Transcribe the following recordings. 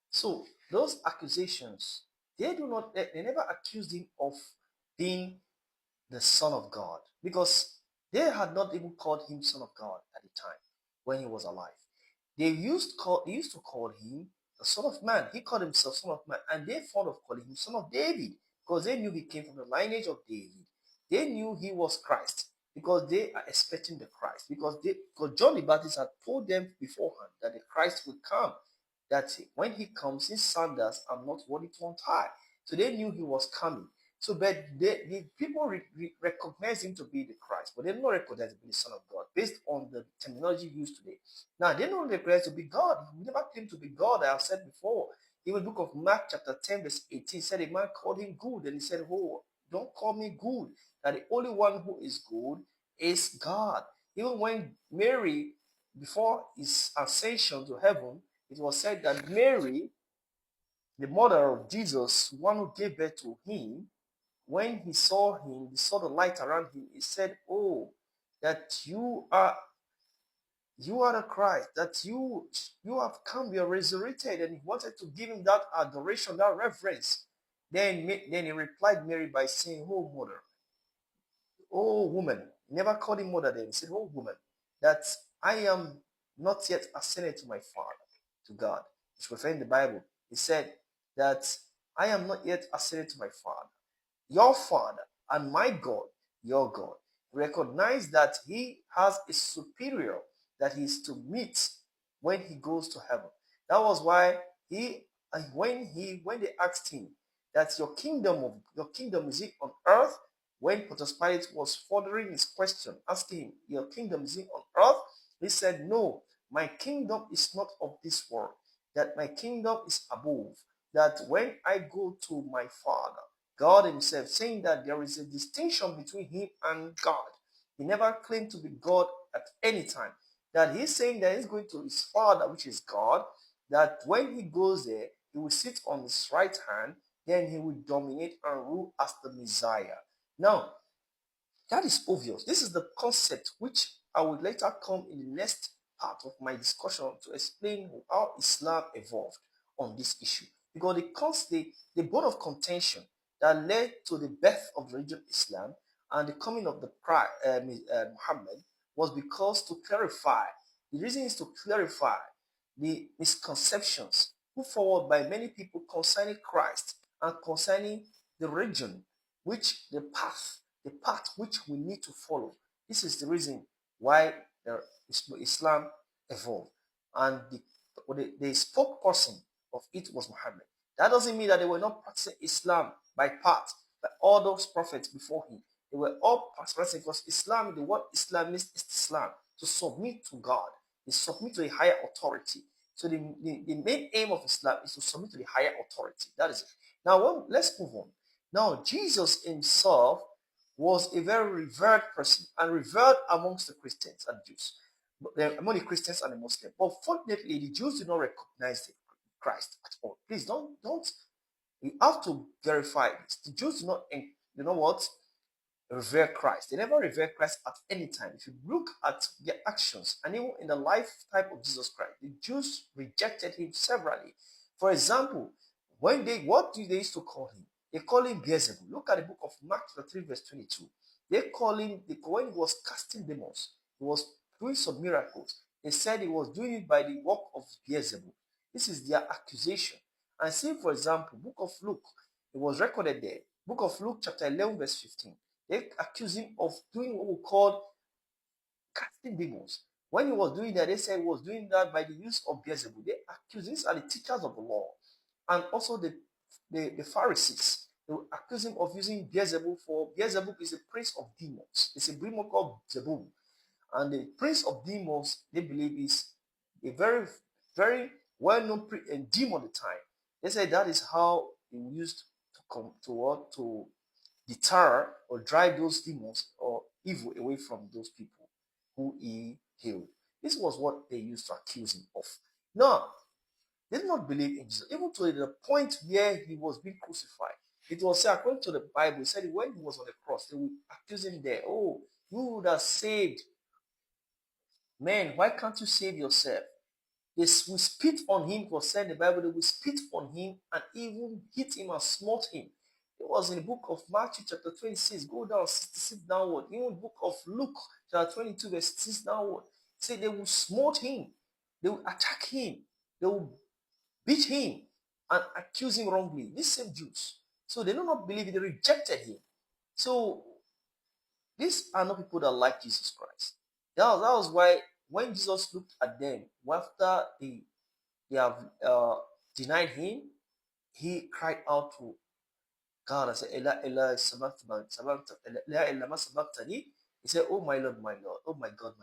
So those accusations, they never accused him of being the Son of God, because they had not even called him Son of God at the time when he was alive. They used to call him the Son of Man. He called himself Son of Man, and they thought of calling him Son of David because they knew he came from the lineage of David. They knew he was Christ because they are expecting the Christ. Because John the Baptist had told them beforehand that the Christ would come. That when he comes, his sandals are not worthy to untie. So they knew he was coming. So, but the people recognize him to be the Christ, but they don't recognize him to be the Son of God based on the terminology used today. Now, they don't recognize to be God. He never claimed to be God, I have said before. Even the book of Mark, chapter 10, verse 18, said a man called him good, and he said, oh, don't call me good. That the only one who is good is God. Even when Mary, before his ascension to heaven, it was said that Mary, the mother of Jesus, one who gave birth to him, when he saw him, he saw the light around him, he said, oh, that you are the Christ, that you have come, you are resurrected. And he wanted to give him that adoration, that reverence. Then he replied Mary by saying, oh mother, oh woman. He never called him mother then. He said, oh woman, that I am not yet ascended to my Father, to God. It's referring in the Bible. He said that I am not yet ascended to my Father, your Father, and my God, your God. Recognize that he has a superior that he is to meet when he goes to heaven. That was why when they asked him that your kingdom is it on earth, when Pontius Pilate was furthering his question, asking him, your kingdom is it on earth? He said, no, my kingdom is not of this world, that my kingdom is above, that when I go to my Father, God himself, saying that there is a distinction between him and God. He never claimed to be God at any time. That he's saying that he's going to his Father, which is God, that when he goes there, he will sit on his right hand, then he will dominate and rule as the Messiah. Now, that is obvious. This is the concept which I will later come in the next part of my discussion to explain how Islam evolved on this issue. Because the bone of contention that led to the birth of the religion Islam and the coming of the Muhammad was because to clarify, the reason is to clarify the misconceptions put forward by many people concerning Christ and concerning the religion, which the path which we need to follow. This is the reason why Islam evolved. And the spokesperson of it was Muhammad. That doesn't mean that they were not practicing Islam by part, but all those prophets before him. They were all practicing, because Islam, the word Islam means Islam, to submit to God. They submit to a higher authority. So the main aim of Islam is to submit to the higher authority. That is it. Now, let's move on. Now, Jesus himself was a very revered person and revered amongst the Christians and Jews, among the Christians and the Muslims. But fortunately, the Jews did not recognize the Christ at all. Please don't. You have to verify this. The Jews do not, you know what, revere Christ. They never revere Christ at any time. If you look at their actions, and even in the lifetime of Jesus Christ, the Jews rejected him severally. For example, what do they used to call him? They call him Beelzebub. Look at the book of Mark 3, verse 22. They call him, when he was casting demons, he was doing some miracles. They said he was doing it by the work of Beelzebub. This is their accusation. And see, for example, book of Luke, it was recorded there. Book of Luke, chapter 11, verse 15. They accused him of doing what we call casting demons. When he was doing that, they said he was doing that by the use of Beelzebub. They accused, these are the teachers of the law, and also the Pharisees. They will accuse him of using Beelzebub, for Beelzebub is a prince of demons. It's a demon called Zebub. And the prince of demons, they believe, is a very, very well-known demon at the time. They say that is how he used to come to what, to deter or drive those demons or evil away from those people who he healed. This was what they used to accuse him of. Now, they did not believe in Jesus, even to the point where he was being crucified. It was said, according to the Bible, it said when he was on the cross, they would accuse him there. Oh, you would have saved men. Why can't you save yourself? They will spit on him. It was said in the Bible, they will spit on him and even hit him and smote him. It was in the book of Matthew chapter 26. Go down, 66 downward. Even the book of Luke chapter 22 verse 6 downward. Say they will smote him. They will attack him. They will beat him and accuse him wrongly. These same Jews. So they do not believe. They rejected him. So these are not people that like Jesus Christ. That was why when Jesus looked at them after they have denied him, he cried out to God and said, Ella, Ella, Ella, lama sabachthani. He said, oh my Lord, oh my God,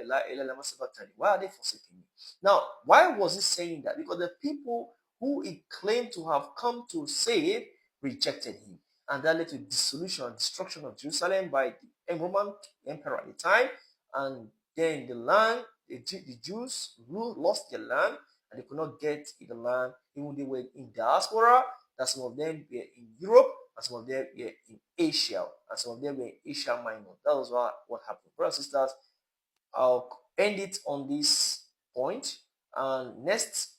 Ella, Ella, lama sabachthani. Why are they forsaking me? Now, why was he saying that? Because the people who he claimed to have come to save rejected him. And that led to dissolution and destruction of Jerusalem by the Roman emperor at the time. And then the land, the Jews lost their land and they could not get the land, even they were in diaspora. That some of them were in Europe, and some of them were in Asia, and some of them were in Asia Minor. That was what happened. Brothers and sisters, I'll end it on this point, and next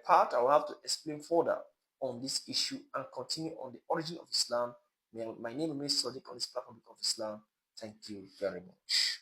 part I will have to explain further on this issue and continue on the origin of Islam. My name is Sadiq on this platform of Islam. Thank you very much.